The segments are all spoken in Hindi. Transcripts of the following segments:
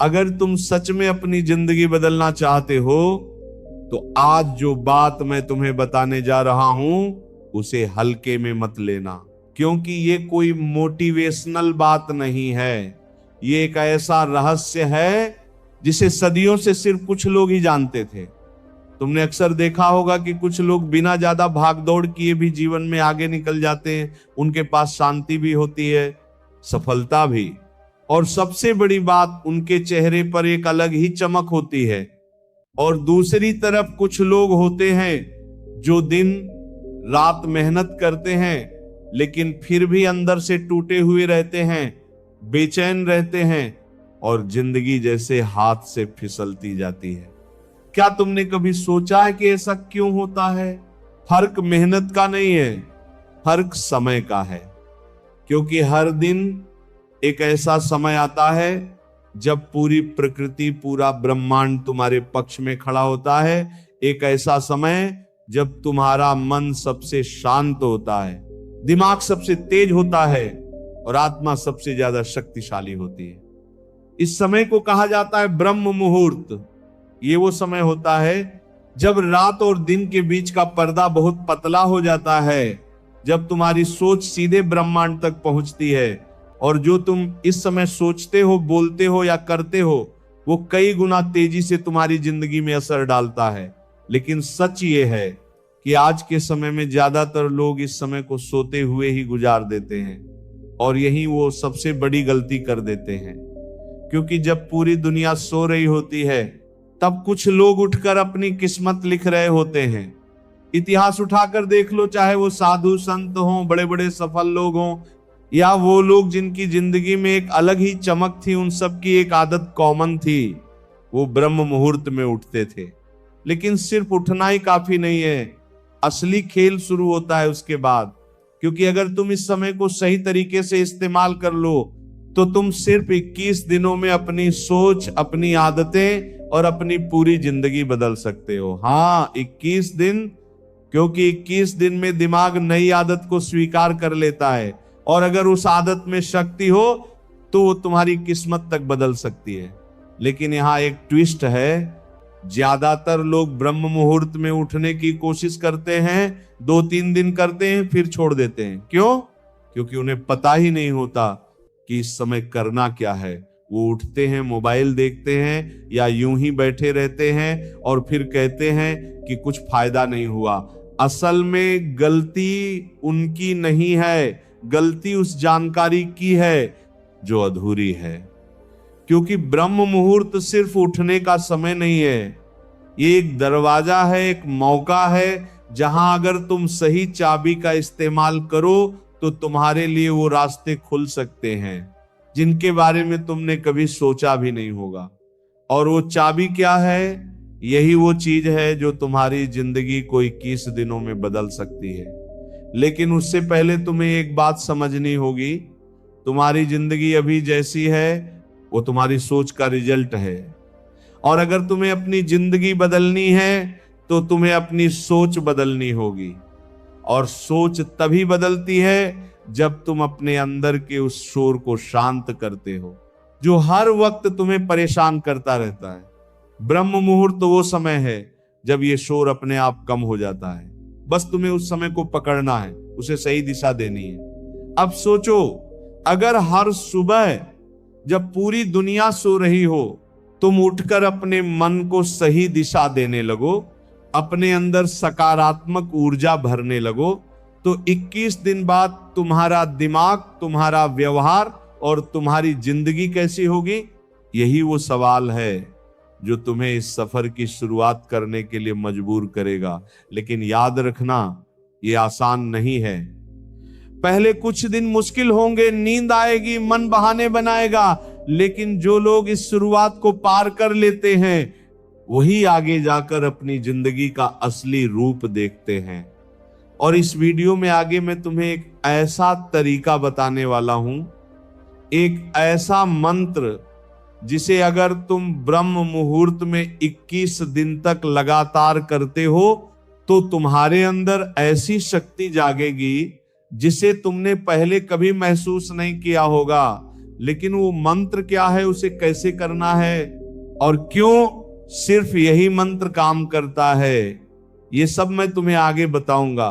अगर तुम सच में अपनी जिंदगी बदलना चाहते हो तो आज जो बात मैं तुम्हें बताने जा रहा हूं उसे हल्के में मत लेना, क्योंकि ये कोई मोटिवेशनल बात नहीं है। ये एक ऐसा रहस्य है जिसे सदियों से सिर्फ कुछ लोग ही जानते थे। तुमने अक्सर देखा होगा कि कुछ लोग बिना ज्यादा भागदौड़ किए भी जीवन में आगे निकल जाते हैं। उनके पास शांति भी होती है, सफलता भी, और सबसे बड़ी बात उनके चेहरे पर एक अलग ही चमक होती है। और दूसरी तरफ कुछ लोग होते हैं जो दिन रात मेहनत करते हैं लेकिन फिर भी अंदर से टूटे हुए रहते हैं, बेचैन रहते हैं और जिंदगी जैसे हाथ से फिसलती जाती है। क्या तुमने कभी सोचा है कि ऐसा क्यों होता है? फर्क मेहनत का नहीं है, फर्क समय का है। क्योंकि हर दिन एक ऐसा समय आता है जब पूरी प्रकृति, पूरा ब्रह्मांड तुम्हारे पक्ष में खड़ा होता है। एक ऐसा समय जब तुम्हारा मन सबसे शांत होता है, दिमाग सबसे तेज होता है और आत्मा सबसे ज्यादा शक्तिशाली होती है। इस समय को कहा जाता है ब्रह्म मुहूर्त। ये वो समय होता है जब रात और दिन के बीच का पर्दा बहुत पतला हो जाता है, जब तुम्हारी सोच सीधे ब्रह्मांड तक पहुंचती है और जो तुम इस समय सोचते हो, बोलते हो या करते हो वो कई गुना तेजी से तुम्हारी जिंदगी में असर डालता है। लेकिन सच ये है कि आज के समय में ज्यादातर लोग इस समय को सोते हुए ही गुजार देते हैं और यही वो सबसे बड़ी गलती कर देते हैं। क्योंकि जब पूरी दुनिया सो रही होती है तब कुछ लोग उठकर अपनी किस्मत लिख रहे होते हैं। इतिहास उठाकर देख लो, चाहे वो साधु संत हों, बड़े बड़े सफल लोग हों, या वो लोग जिनकी जिंदगी में एक अलग ही चमक थी, उन सब की एक आदत कॉमन थी, वो ब्रह्म मुहूर्त में उठते थे। लेकिन सिर्फ उठना ही काफी नहीं है, असली खेल शुरू होता है उसके बाद। क्योंकि अगर तुम इस समय को सही तरीके से इस्तेमाल कर लो तो तुम सिर्फ 21 दिनों में अपनी सोच, अपनी आदतें और अपनी पूरी जिंदगी बदल सकते हो। हाँ, 21 दिन, क्योंकि 21 दिन में दिमाग नई आदत को स्वीकार कर लेता है और अगर उस आदत में शक्ति हो तो वो तुम्हारी किस्मत तक बदल सकती है। लेकिन यहाँ एक ट्विस्ट है, ज्यादातर लोग ब्रह्म मुहूर्त में उठने की कोशिश करते हैं, 2-3 दिन करते हैं फिर छोड़ देते हैं। क्यों? क्योंकि उन्हें पता ही नहीं होता कि इस समय करना क्या है। वो उठते हैं, मोबाइल देखते हैं या यूं ही बैठे रहते हैं और फिर कहते हैं कि कुछ फायदा नहीं हुआ। असल में गलती उनकी नहीं है, गलती उस जानकारी की है जो अधूरी है। क्योंकि ब्रह्म मुहूर्त सिर्फ उठने का समय नहीं है, ये एक दरवाजा है, एक मौका है जहां अगर तुम सही चाबी का इस्तेमाल करो तो तुम्हारे लिए वो रास्ते खुल सकते हैं जिनके बारे में तुमने कभी सोचा भी नहीं होगा। और वो चाबी क्या है? यही वो चीज है जो तुम्हारी जिंदगी को 21 दिनों में बदल सकती है। लेकिन उससे पहले तुम्हें एक बात समझनी होगी, तुम्हारी जिंदगी अभी जैसी है वो तुम्हारी सोच का रिजल्ट है। और अगर तुम्हें अपनी जिंदगी बदलनी है तो तुम्हें अपनी सोच बदलनी होगी। और सोच तभी बदलती है जब तुम अपने अंदर के उस शोर को शांत करते हो जो हर वक्त तुम्हें परेशान करता रहता है। ब्रह्म मुहूर्त तो वो समय है जब ये शोर अपने आप कम हो जाता है। बस तुम्हें उस समय को पकड़ना है, उसे सही दिशा देनी है। अब सोचो, अगर हर सुबह जब पूरी दुनिया सो रही हो तुम उठकर अपने मन को सही दिशा देने लगो, अपने अंदर सकारात्मक ऊर्जा भरने लगो, तो 21 दिन बाद तुम्हारा दिमाग, तुम्हारा व्यवहार और तुम्हारी जिंदगी कैसी होगी? यही वो सवाल है जो तुम्हें इस सफर की शुरुआत करने के लिए मजबूर करेगा। लेकिन याद रखना, ये आसान नहीं है। पहले कुछ दिन मुश्किल होंगे, नींद आएगी, मन बहाने बनाएगा, लेकिन जो लोग इस शुरुआत को पार कर लेते हैं वही आगे जाकर अपनी जिंदगी का असली रूप देखते हैं। और इस वीडियो में आगे मैं तुम्हें एक ऐसा तरीका बताने वाला हूं, एक ऐसा मंत्र जिसे अगर तुम ब्रह्म मुहूर्त में 21 दिन तक लगातार करते हो तो तुम्हारे अंदर ऐसी शक्ति जागेगी जिसे तुमने पहले कभी महसूस नहीं किया होगा। लेकिन वो मंत्र क्या है, उसे कैसे करना है और क्यों सिर्फ यही मंत्र काम करता है, ये सब मैं तुम्हें आगे बताऊंगा।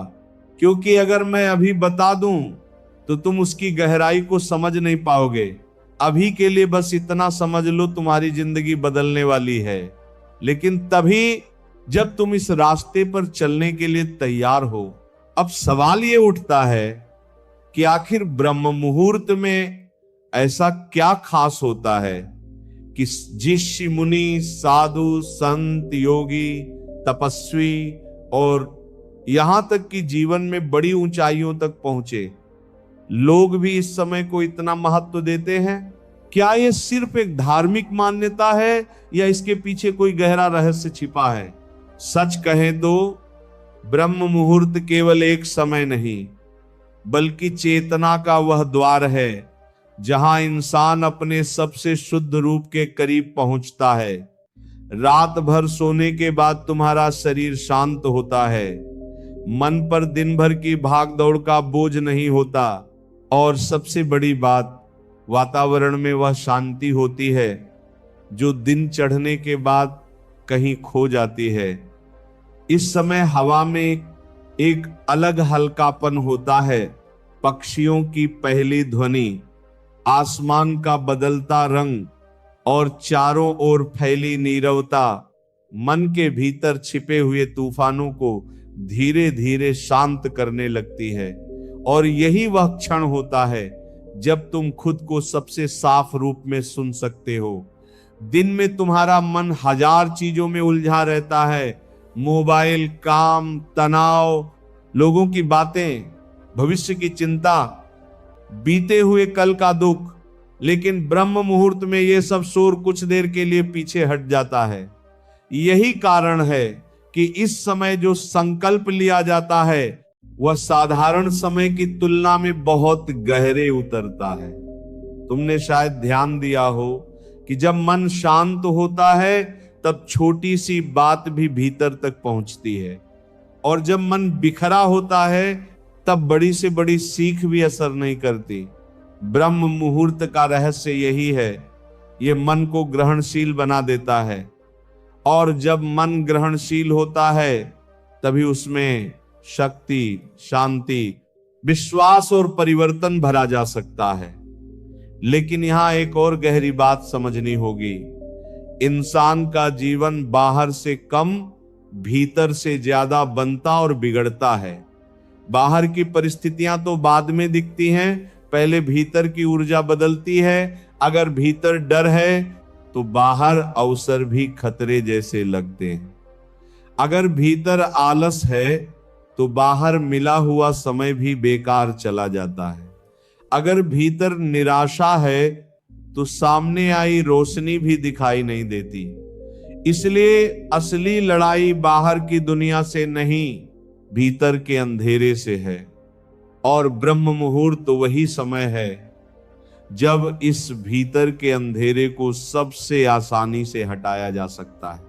क्योंकि अगर मैं अभी बता दूं तो तुम उसकी गहराई को समझ नहीं पाओगे। अभी के लिए बस इतना समझ लो, तुम्हारी जिंदगी बदलने वाली है, लेकिन तभी जब तुम इस रास्ते पर चलने के लिए तैयार हो। अब सवाल ये उठता है कि आखिर ब्रह्म मुहूर्त में ऐसा क्या खास होता है कि जिस ऋषि मुनि, साधु, संत, योगी, तपस्वी और यहां तक कि जीवन में बड़ी ऊंचाइयों तक पहुंचे लोग भी इस समय को इतना महत्व देते हैं? क्या ये सिर्फ एक धार्मिक मान्यता है या इसके पीछे कोई गहरा रहस्य छिपा है? सच कहें तो ब्रह्म मुहूर्त केवल एक समय नहीं, बल्कि चेतना का वह द्वार है जहां इंसान अपने सबसे शुद्ध रूप के करीब पहुंचता है। रात भर सोने के बाद तुम्हारा शरीर शांत होता है, मन पर दिन भर की भाग दौड़ का बोझ नहीं होता, और सबसे बड़ी बात, वातावरण में वह शांति होती है जो दिन चढ़ने के बाद कहीं खो जाती है। इस समय हवा में एक अलग हल्कापन होता है, पक्षियों की पहली ध्वनि, आसमान का बदलता रंग और चारों ओर फैली नीरवता मन के भीतर छिपे हुए तूफानों को धीरे धीरे शांत करने लगती है। और यही वह क्षण होता है जब तुम खुद को सबसे साफ रूप में सुन सकते हो। दिन में तुम्हारा मन हजार चीजों में उलझा रहता है, मोबाइल, काम, तनाव, लोगों की बातें, भविष्य की चिंता, बीते हुए कल का दुख। लेकिन ब्रह्म मुहूर्त में यह सब शोर कुछ देर के लिए पीछे हट जाता है। यही कारण है कि इस समय जो संकल्प लिया जाता है वह साधारण समय की तुलना में बहुत गहरे उतरता है। तुमने शायद ध्यान दिया हो कि जब मन शांत होता है तब छोटी सी बात भी भीतर तक पहुंचती है, और जब मन बिखरा होता है तब बड़ी से बड़ी सीख भी असर नहीं करती। ब्रह्म मुहूर्त का रहस्य यही है, ये मन को ग्रहणशील बना देता है, और जब मन ग्रहणशील होता है तभी उसमें शक्ति, शांति, विश्वास और परिवर्तन भरा जा सकता है। लेकिन यहां एक और गहरी बात समझनी होगी, इंसान का जीवन बाहर से कम भीतर से ज्यादा बनता और बिगड़ता है। बाहर की परिस्थितियां तो बाद में दिखती हैं, पहले भीतर की ऊर्जा बदलती है। अगर भीतर डर है तो बाहर अवसर भी खतरे जैसे लगते हैं। अगर भीतर आलस है तो बाहर मिला हुआ समय भी बेकार चला जाता है। अगर भीतर निराशा है तो सामने आई रोशनी भी दिखाई नहीं देती। इसलिए असली लड़ाई बाहर की दुनिया से नहीं, भीतर के अंधेरे से है। और ब्रह्म मुहूर्त वही समय है जब इस भीतर के अंधेरे को सबसे आसानी से हटाया जा सकता है,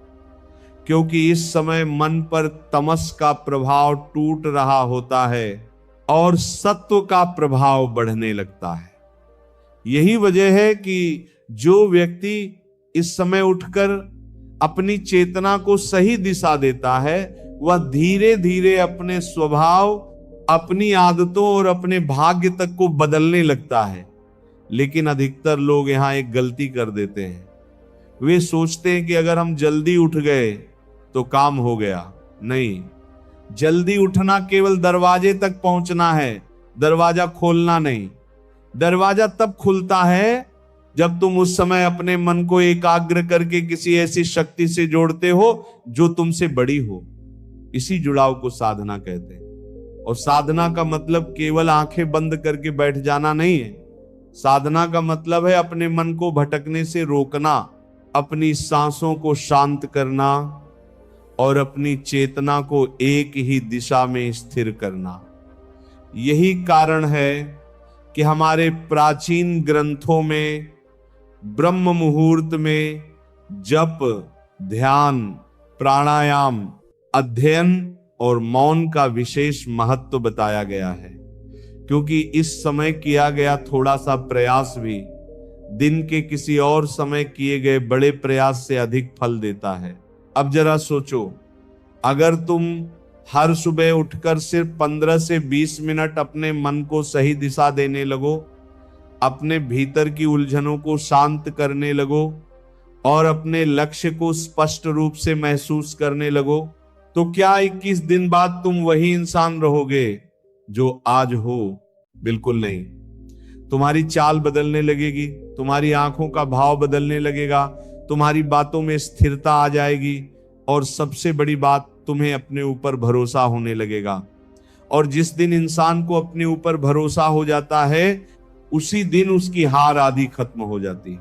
क्योंकि इस समय मन पर तमस का प्रभाव टूट रहा होता है और सत्व का प्रभाव बढ़ने लगता है। यही वजह है कि जो व्यक्ति इस समय उठकर अपनी चेतना को सही दिशा देता है वह धीरे धीरे अपने स्वभाव, अपनी आदतों और अपने भाग्य तक को बदलने लगता है। लेकिन अधिकतर लोग यहां एक गलती कर देते हैं, वे सोचते हैं कि अगर हम जल्दी उठ गए तो काम हो गया। नहीं, जल्दी उठना केवल दरवाजे तक पहुंचना है, दरवाजा खोलना नहीं। दरवाजा तब खुलता है जब तुम उस समय अपने मन को एकाग्र करके किसी ऐसी शक्ति से जोड़ते हो जो तुमसे बड़ी हो। इसी जुड़ाव को साधना कहते हैं। और साधना का मतलब केवल आंखें बंद करके बैठ जाना नहीं है। साधना का मतलब है अपने मन को भटकने से रोकना, अपनी सांसों को शांत करना और अपनी चेतना को एक ही दिशा में स्थिर करना। यही कारण है कि हमारे प्राचीन ग्रंथों में ब्रह्म मुहूर्त में जप, ध्यान, प्राणायाम, अध्ययन और मौन का विशेष महत्व बताया गया है, क्योंकि इस समय किया गया थोड़ा सा प्रयास भी दिन के किसी और समय किए गए बड़े प्रयास से अधिक फल देता है। अब जरा सोचो, अगर तुम हर सुबह उठकर सिर्फ 15 से 20 मिनट अपने मन को सही दिशा देने लगो, अपने भीतर की उलझनों को शांत करने लगो और अपने लक्ष्य को स्पष्ट रूप से महसूस करने लगो, तो क्या 21 दिन बाद तुम वही इंसान रहोगे जो आज हो? बिल्कुल नहीं। तुम्हारी चाल बदलने लगेगी, तुम्हारी आंखों का भाव बदलने लगेगा, तुम्हारी बातों में स्थिरता आ जाएगी और सबसे बड़ी बात, तुम्हें अपने ऊपर भरोसा होने लगेगा। और जिस दिन इंसान को अपने ऊपर भरोसा हो जाता है, उसी दिन उसकी हार आदि खत्म हो जाती है।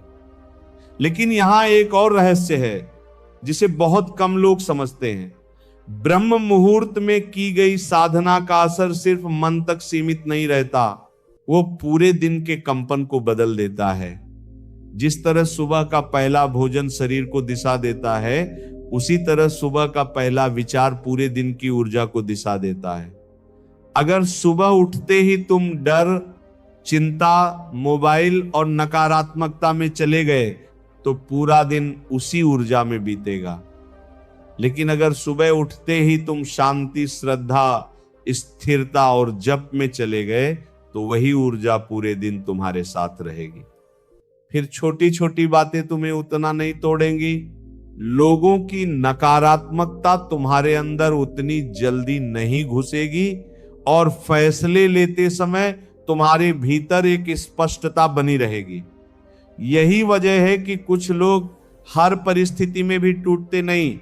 लेकिन यहां एक और रहस्य है जिसे बहुत कम लोग समझते हैं। ब्रह्म मुहूर्त में की गई साधना का असर सिर्फ मन तक सीमित नहीं रहता, वो पूरे दिन के कंपन को बदल देता है। जिस तरह सुबह का पहला भोजन शरीर को दिशा देता है, उसी तरह सुबह का पहला विचार पूरे दिन की ऊर्जा को दिशा देता है। अगर सुबह उठते ही तुम डर, चिंता, मोबाइल और नकारात्मकता में चले गए तो पूरा दिन उसी ऊर्जा में बीतेगा। लेकिन अगर सुबह उठते ही तुम शांति, श्रद्धा, स्थिरता और जप में चले गए तो वही ऊर्जा पूरे दिन तुम्हारे साथ रहेगी। फिर छोटी छोटी बातें तुम्हें उतना नहीं तोड़ेंगी। लोगों की नकारात्मकता तुम्हारे अंदर उतनी जल्दी नहीं घुसेगी और फैसले लेते समय तुम्हारे भीतर एक स्पष्टता बनी रहेगी। यही वजह है कि कुछ लोग हर परिस्थिति में भी टूटते नहीं,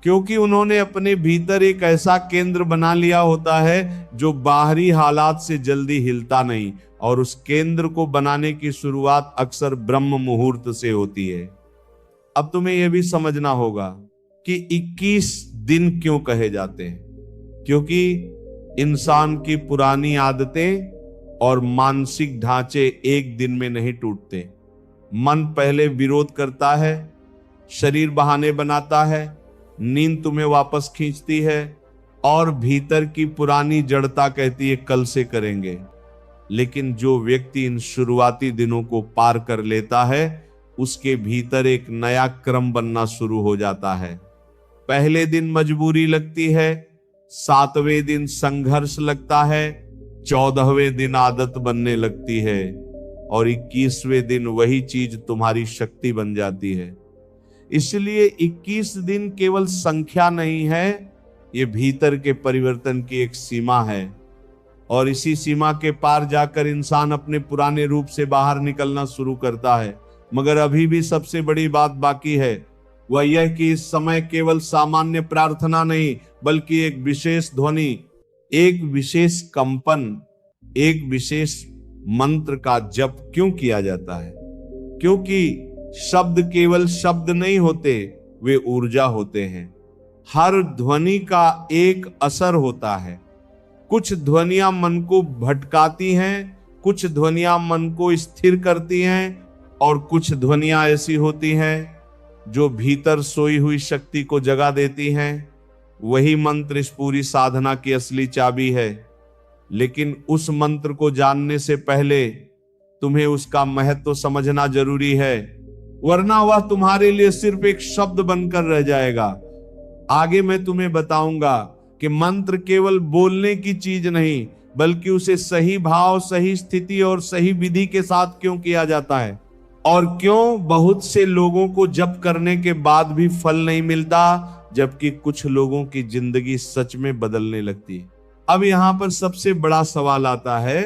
क्योंकि उन्होंने अपने भीतर एक ऐसा केंद्र बना लिया होता है जो बाहरी हालात से जल्दी हिलता नहीं, और उस केंद्र को बनाने की शुरुआत अक्सर ब्रह्म मुहूर्त से होती है। अब तुम्हें यह भी समझना होगा कि 21 दिन क्यों कहे जाते हैं, क्योंकि इंसान की पुरानी आदतें और मानसिक ढांचे एक दिन में नहीं टूटते। मन पहले विरोध करता है, शरीर बहाने बनाता है, नींद तुम्हें वापस खींचती है और भीतर की पुरानी जड़ता कहती है कल से करेंगे। लेकिन जो व्यक्ति इन शुरुआती दिनों को पार कर लेता है, उसके भीतर एक नया क्रम बनना शुरू हो जाता है। पहले दिन मजबूरी लगती है, 7वें दिन संघर्ष लगता है, 14वें दिन आदत बनने लगती है और 21वें दिन वही चीज तुम्हारी शक्ति बन जाती है। इसलिए 21 दिन केवल संख्या नहीं है, ये भीतर के परिवर्तन की एक सीमा है और इसी सीमा के पार जाकर इंसान अपने पुराने रूप से बाहर निकलना शुरू करता है। मगर अभी भी सबसे बड़ी बात बाकी है, वह यह कि इस समय केवल सामान्य प्रार्थना नहीं, बल्कि एक विशेष ध्वनि, एक विशेष कंपन, एक विशेष मंत्र का जप क्यों किया जाता है? क्योंकि शब्द केवल शब्द नहीं होते, वे ऊर्जा होते हैं। हर ध्वनि का एक असर होता है। कुछ ध्वनियां मन को भटकाती हैं, कुछ ध्वनियां मन को स्थिर करती हैं और कुछ ध्वनियां ऐसी होती हैं जो भीतर सोई हुई शक्ति को जगा देती हैं। वही मंत्र इस पूरी साधना की असली चाबी है। लेकिन उस मंत्र को जानने से पहले तुम्हें उसका महत्व समझना जरूरी है, वरना वह तुम्हारे लिए सिर्फ एक शब्द बनकर रह जाएगा। आगे मैं तुम्हें बताऊंगा कि मंत्र केवल बोलने की चीज नहीं, बल्कि उसे सही भाव, सही स्थिति और सही विधि के साथ क्यों किया जाता है, और क्यों बहुत से लोगों को जप करने के बाद भी फल नहीं मिलता, जबकि कुछ लोगों की जिंदगी सच में बदलने लगती है। अब यहां पर सबसे बड़ा सवाल आता है,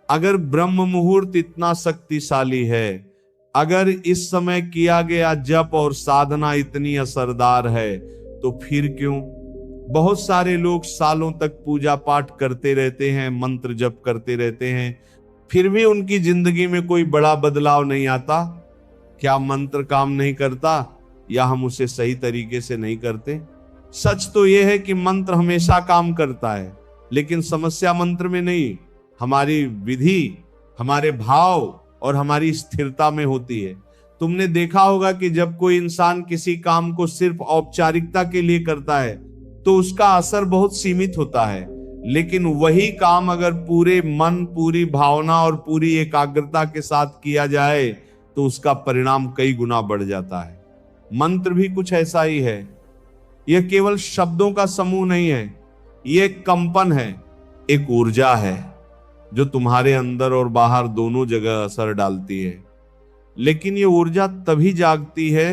अगर ब्रह्म मुहूर्त इतना शक्तिशाली है, अगर इस समय किया गया जप और साधना इतनी असरदार है, तो फिर क्यों बहुत सारे लोग सालों तक पूजा पाठ करते रहते हैं, मंत्र जप करते रहते हैं, फिर भी उनकी जिंदगी में कोई बड़ा बदलाव नहीं आता? क्या मंत्र काम नहीं करता, या हम उसे सही तरीके से नहीं करते? सच तो यह है कि मंत्र हमेशा काम करता है, लेकिन समस्या मंत्र में नहीं, हमारी विधि, हमारे भाव और हमारी स्थिरता में होती है। तुमने देखा होगा कि जब कोई इंसान किसी काम को सिर्फ औपचारिकता के लिए करता है तो उसका असर बहुत सीमित होता है, लेकिन वही काम अगर पूरे मन, पूरी भावना और पूरी एकाग्रता के साथ किया जाए तो उसका परिणाम कई गुना बढ़ जाता है। मंत्र भी कुछ ऐसा ही है। यह केवल शब्दों का समूह नहीं है, यह एक कंपन है, एक ऊर्जा है जो तुम्हारे अंदर और बाहर दोनों जगह असर डालती है। लेकिन यह ऊर्जा तभी जागती है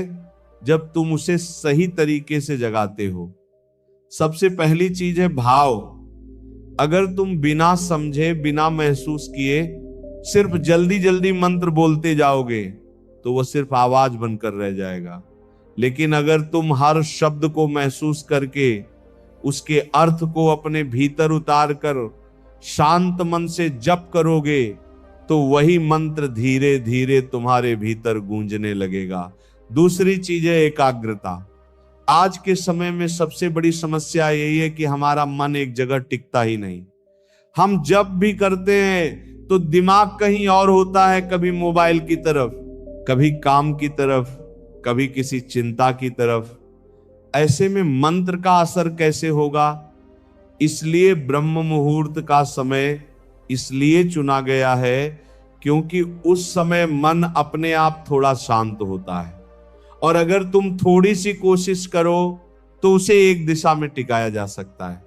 जब तुम उसे सही तरीके से जगाते हो। सबसे पहली चीज है भाव। अगर तुम बिना समझे, बिना महसूस किए सिर्फ जल्दी जल्दी मंत्र बोलते जाओगे तो वह सिर्फ आवाज बनकर रह जाएगा। लेकिन अगर तुम हर शब्द को महसूस करके उसके अर्थ को अपने भीतर उतार कर शांत मन से जप करोगे तो वही मंत्र धीरे धीरे तुम्हारे भीतर गूंजने लगेगा। दूसरी चीज है एकाग्रता। आज के समय में सबसे बड़ी समस्या यही है कि हमारा मन एक जगह टिकता ही नहीं। हम जब भी करते हैं तो दिमाग कहीं और होता है, कभी मोबाइल की तरफ, कभी काम की तरफ, कभी किसी चिंता की तरफ। ऐसे में मंत्र का असर कैसे होगा? इसलिए ब्रह्म मुहूर्त का समय इसलिए चुना गया है क्योंकि उस समय मन अपने आप थोड़ा शांत होता है, और अगर तुम थोड़ी सी कोशिश करो तो उसे एक दिशा में टिकाया जा सकता है।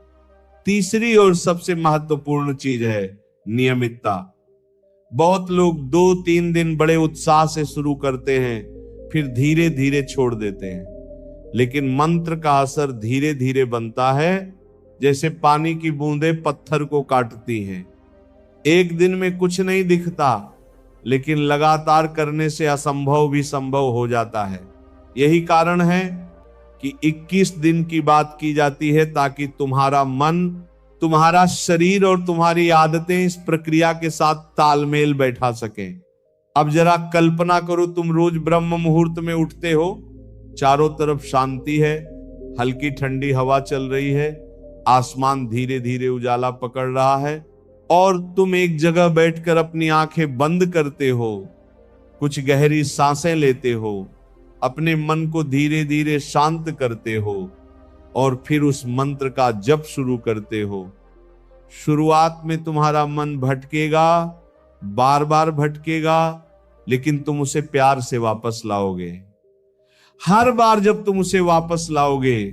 तीसरी और सबसे महत्वपूर्ण चीज है नियमितता। बहुत लोग 2-3 दिन बड़े उत्साह से शुरू करते हैं, फिर धीरे धीरे छोड़ देते हैं। लेकिन मंत्र का असर धीरे धीरे बनता है, जैसे पानी की बूंदें पत्थर को काटती हैं। एक दिन में कुछ नहीं दिखता, लेकिन लगातार करने से असंभव भी संभव हो जाता है। यही कारण है कि 21 दिन की बात की जाती है, ताकि तुम्हारा मन, तुम्हारा शरीर और तुम्हारी आदतें इस प्रक्रिया के साथ तालमेल बैठा सकें। अब जरा कल्पना करो, तुम रोज ब्रह्म मुहूर्त में उठते हो, चारों तरफ शांति है, हल्की ठंडी हवा चल रही है, आसमान धीरे धीरे उजाला पकड़ रहा है, और तुम एक जगह बैठकर अपनी आंखें बंद करते हो, कुछ गहरी सांसें लेते हो, अपने मन को धीरे धीरे शांत करते हो और फिर उस मंत्र का जप शुरू करते हो। शुरुआत में तुम्हारा मन भटकेगा, बार बार भटकेगा, लेकिन तुम उसे प्यार से वापस लाओगे। हर बार जब तुम उसे वापस लाओगे,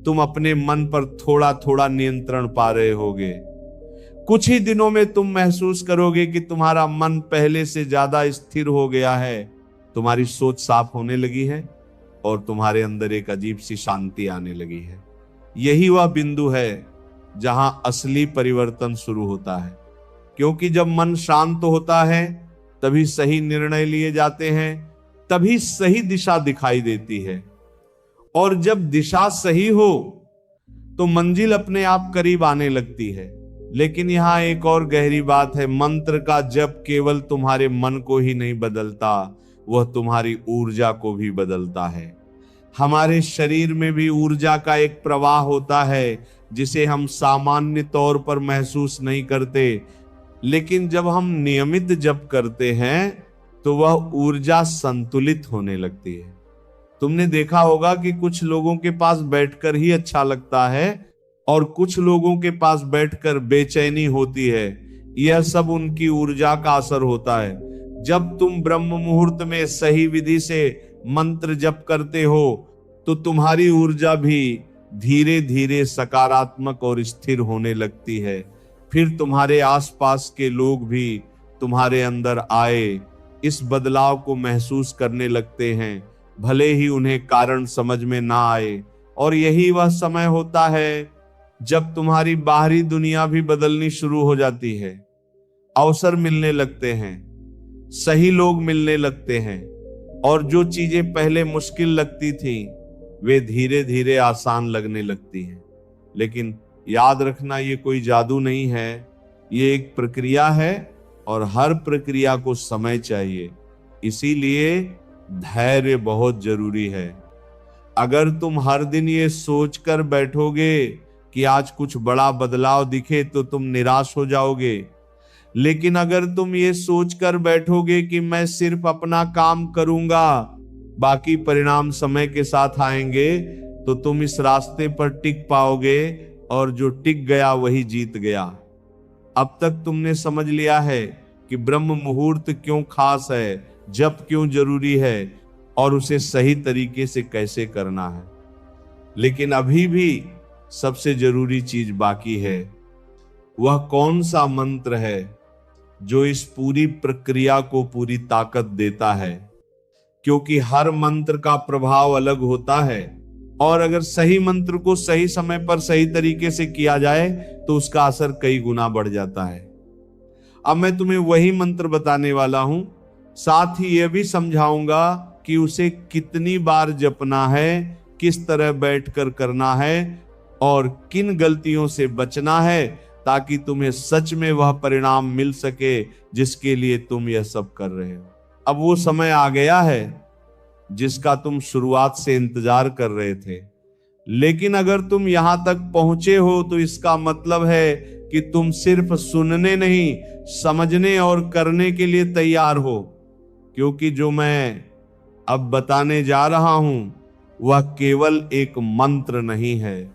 तुम अपने मन पर थोड़ा थोड़ा नियंत्रण पा रहे होगे। कुछ ही दिनों में तुम महसूस करोगे कि तुम्हारा मन पहले से ज्यादा स्थिर हो गया है, तुम्हारी सोच साफ होने लगी है और तुम्हारे अंदर एक अजीब सी शांति आने लगी है। यही वह बिंदु है जहां असली परिवर्तन शुरू होता है, क्योंकि जब मन शांत होता है तभी सही निर्णय लिए जाते हैं, तभी सही दिशा दिखाई देती है, और जब दिशा सही हो तो मंजिल अपने आप करीब आने लगती है। लेकिन यहां एक और गहरी बात है, मंत्र का जप केवल तुम्हारे मन को ही नहीं बदलता, वह तुम्हारी ऊर्जा को भी बदलता है। हमारे शरीर में भी ऊर्जा का एक प्रवाह होता है जिसे हम सामान्य तौर पर महसूस नहीं करते, लेकिन जब हम नियमित जप करते हैं तो वह ऊर्जा संतुलित होने लगती है। तुमने देखा होगा कि कुछ लोगों के पास बैठकर ही अच्छा लगता है और कुछ लोगों के पास बैठकर बेचैनी होती है। यह सब उनकी ऊर्जा का असर होता है। जब तुम ब्रह्म मुहूर्त में सही विधि से मंत्र जप करते हो तो तुम्हारी ऊर्जा भी धीरे धीरे सकारात्मक और स्थिर होने लगती है। फिर तुम्हारे आसपास के लोग भी तुम्हारे अंदर आए इस बदलाव को महसूस करने लगते हैं, भले ही उन्हें कारण समझ में ना आए। और यही वह समय होता है जब तुम्हारी बाहरी दुनिया भी बदलनी शुरू हो जाती है। अवसर मिलने लगते हैं, सही लोग मिलने लगते हैं, और जो चीजें पहले मुश्किल लगती थी वे धीरे धीरे आसान लगने लगती हैं। लेकिन याद रखना, ये कोई जादू नहीं है, ये एक प्रक्रिया है और हर प्रक्रिया को समय चाहिए। इसीलिए धैर्य बहुत जरूरी है। अगर तुम हर दिन ये सोचकर बैठोगे कि आज कुछ बड़ा बदलाव दिखे तो तुम निराश हो जाओगे, लेकिन अगर तुम ये सोचकर बैठोगे कि मैं सिर्फ अपना काम करूंगा, बाकी परिणाम समय के साथ आएंगे, तो तुम इस रास्ते पर टिक पाओगे, और जो टिक गया वही जीत गया। अब तक तुमने समझ लिया है कि ब्रह्म मुहूर्त क्यों खास है, जप क्यों जरूरी है और उसे सही तरीके से कैसे करना है। लेकिन अभी भी सबसे जरूरी चीज बाकी है। वह कौन सा मंत्र है जो इस पूरी प्रक्रिया को पूरी ताकत देता है, क्योंकि हर मंत्र का प्रभाव अलग होता है और अगर सही मंत्र को सही समय पर सही तरीके से किया जाए तो उसका असर कई गुना बढ़ जाता है। अब मैं तुम्हें वही मंत्र बताने वाला हूं, साथ ही यह भी समझाऊंगा कि उसे कितनी बार जपना है, किस तरह बैठकर करना है और किन गलतियों से बचना है, ताकि तुम्हें सच में वह परिणाम मिल सके जिसके लिए तुम यह सब कर रहे हो। अब वो समय आ गया है जिसका तुम शुरुआत से इंतजार कर रहे थे, लेकिन अगर तुम यहां तक पहुंचे हो तो इसका मतलब है कि तुम सिर्फ सुनने नहीं, समझने और करने के लिए तैयार हो। क्योंकि जो मैं अब बताने जा रहा हूं वह केवल एक मंत्र नहीं है,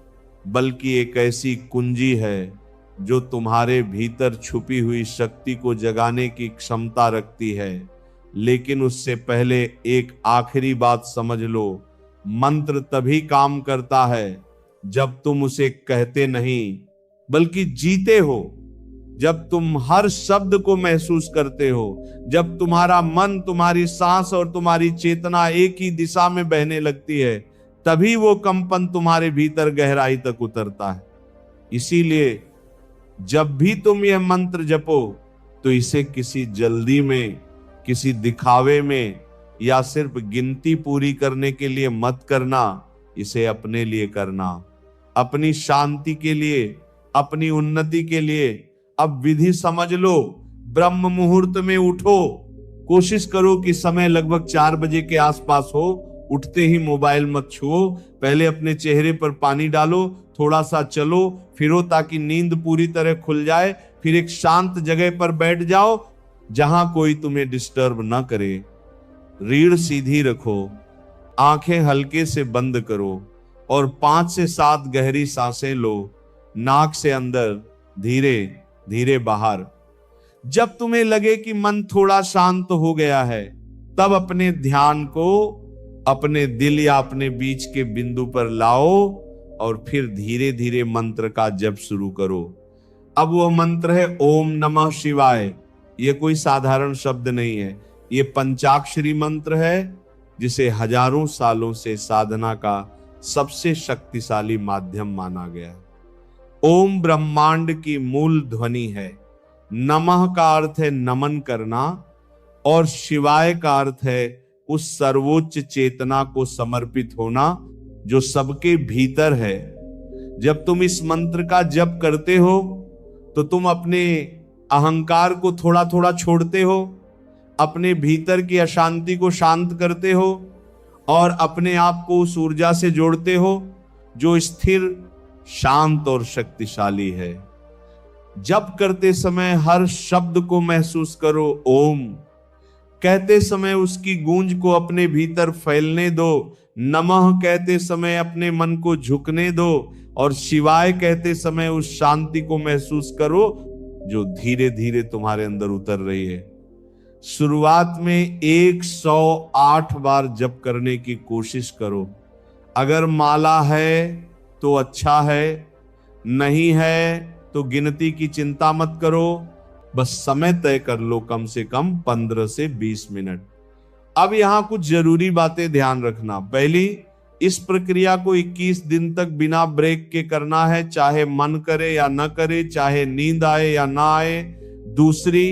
बल्कि एक ऐसी कुंजी है जो तुम्हारे भीतर छुपी हुई शक्ति को जगाने की क्षमता रखती है। लेकिन उससे पहले एक आखिरी बात समझ लो, मंत्र तभी काम करता है जब तुम उसे कहते नहीं बल्कि जीते हो, जब तुम हर शब्द को महसूस करते हो, जब तुम्हारा मन, तुम्हारी सांस और तुम्हारी चेतना एक ही दिशा में बहने लगती है, तभी वो कंपन तुम्हारे भीतर गहराई तक उतरता है। इसीलिए जब भी तुम यह मंत्र जपो तो इसे किसी जल्दी में, किसी दिखावे में या सिर्फ गिनती पूरी करने के लिए मत करना। इसे अपने लिए करना, अपनी शांति के लिए, अपनी उन्नति के लिए। अब विधि समझ लो, ब्रह्म मुहूर्त में उठो। कोशिश करो कि समय लगभग 4 बजे के आसपास हो। उठते ही मोबाइल मत छुओ, पहले अपने चेहरे पर पानी डालो, थोड़ा सा चलो फिरो ताकि नींद पूरी तरह खुल जाए। फिर एक शांत जगह पर बैठ जाओ जहां कोई तुम्हें डिस्टर्ब ना करे। रीढ़ सीधी रखो, आंखें हल्के से बंद करो और 5 से 7 गहरी सांसें लो, नाक से अंदर, धीरे धीरे बाहर। जब तुम्हें लगे कि मन थोड़ा शांत हो गया है, तब अपने ध्यान को अपने दिल या अपने बीच के बिंदु पर लाओ और फिर धीरे धीरे मंत्र का जप शुरू करो। अब वह मंत्र है ओम नमः शिवाय। यह कोई साधारण शब्द नहीं है, ये पंचाक्षरी मंत्र है जिसे हजारों सालों से साधना का सबसे शक्तिशाली माध्यम माना गया है। ओम ब्रह्मांड की मूल ध्वनि है, नमः का अर्थ है नमन करना और शिवाय का अर्थ है उस सर्वोच्च चेतना को समर्पित होना जो सबके भीतर है। जब तुम इस मंत्र का जप करते हो तो तुम अपने अहंकार को थोड़ा थोड़ा छोड़ते हो, अपने भीतर की अशांति को शांत करते हो और अपने आप को उस ऊर्जा से जोड़ते हो जो स्थिर, शांत और शक्तिशाली है। जप करते समय हर शब्द को महसूस करो। ओम कहते समय उसकी गूंज को अपने भीतर फैलने दो, नमः कहते समय अपने मन को झुकने दो और शिवाय कहते समय उस शांति को महसूस करो जो धीरे धीरे तुम्हारे अंदर उतर रही है। शुरुआत में 108 बार जप करने की कोशिश करो। अगर माला है तो अच्छा है, नहीं है तो गिनती की चिंता मत करो, बस समय तय कर लो, कम से कम 15 से 20 मिनट। अब यहां कुछ जरूरी बातें ध्यान रखना। पहली, इस प्रक्रिया को 21 दिन तक बिना ब्रेक के करना है, चाहे मन करे या न करे, चाहे नींद आए या ना आए। दूसरी,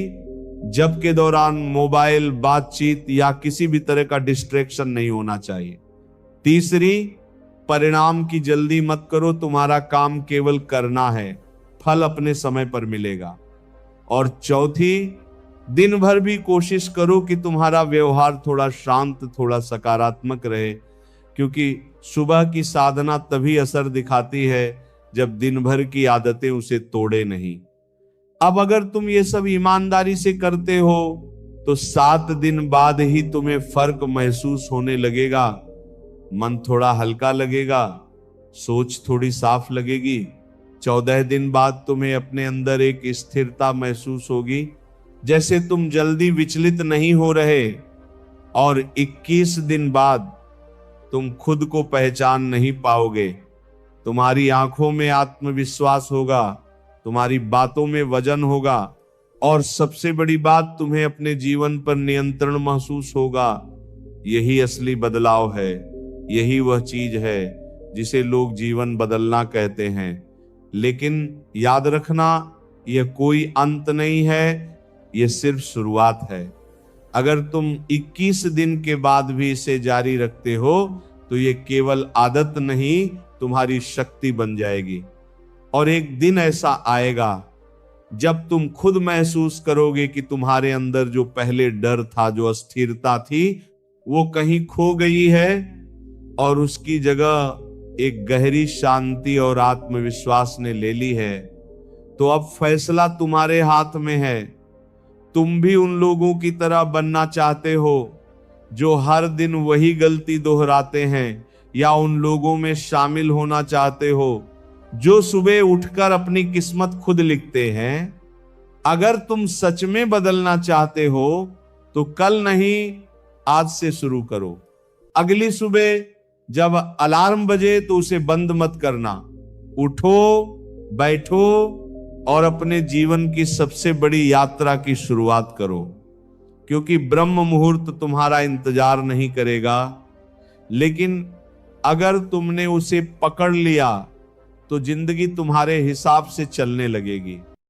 जप के दौरान मोबाइल, बातचीत या किसी भी तरह का डिस्ट्रैक्शन नहीं होना चाहिए। तीसरी, परिणाम की जल्दी मत करो, तुम्हारा काम केवल करना है, फल अपने समय पर मिलेगा। और चौथी, दिन भर भी कोशिश करो कि तुम्हारा व्यवहार थोड़ा शांत, थोड़ा सकारात्मक रहे, क्योंकि सुबह की साधना तभी असर दिखाती है जब दिन भर की आदतें उसे तोड़े नहीं। अब अगर तुम ये सब ईमानदारी से करते हो तो 7 दिन बाद ही तुम्हें फर्क महसूस होने लगेगा। मन थोड़ा हल्का लगेगा, सोच थोड़ी साफ लगेगी। 14 दिन बाद तुम्हें अपने अंदर एक स्थिरता महसूस होगी, जैसे तुम जल्दी विचलित नहीं हो रहे, और 21 दिन बाद तुम खुद को पहचान नहीं पाओगे। तुम्हारी आंखों में आत्मविश्वास होगा, तुम्हारी बातों में वजन होगा, और सबसे बड़ी बात, तुम्हें अपने जीवन पर नियंत्रण महसूस होगा। यही असली बदलाव है, यही वह चीज है जिसे लोग जीवन बदलना कहते हैं। लेकिन याद रखना, यह कोई अंत नहीं है, यह सिर्फ शुरुआत है। अगर तुम 21 दिन के बाद भी इसे जारी रखते हो तो यह केवल आदत नहीं, तुम्हारी शक्ति बन जाएगी। और एक दिन ऐसा आएगा जब तुम खुद महसूस करोगे कि तुम्हारे अंदर जो पहले डर था, जो अस्थिरता थी, वो कहीं खो गई है और उसकी जगह एक गहरी शांति और आत्मविश्वास ने ले ली है। तो अब फैसला तुम्हारे हाथ में है। तुम भी उन लोगों की तरह बनना चाहते हो जो हर दिन वही गलती दोहराते हैं, या उन लोगों में शामिल होना चाहते हो जो सुबह उठकर अपनी किस्मत खुद लिखते हैं? अगर तुम सच में बदलना चाहते हो तो कल नहीं, आज से शुरू करो। अगली सुबह जब अलार्म बजे तो उसे बंद मत करना। उठो, बैठो और अपने जीवन की सबसे बड़ी यात्रा की शुरुआत करो, क्योंकि ब्रह्म मुहूर्त तुम्हारा इंतजार नहीं करेगा। लेकिन अगर तुमने उसे पकड़ लिया तो जिंदगी तुम्हारे हिसाब से चलने लगेगी।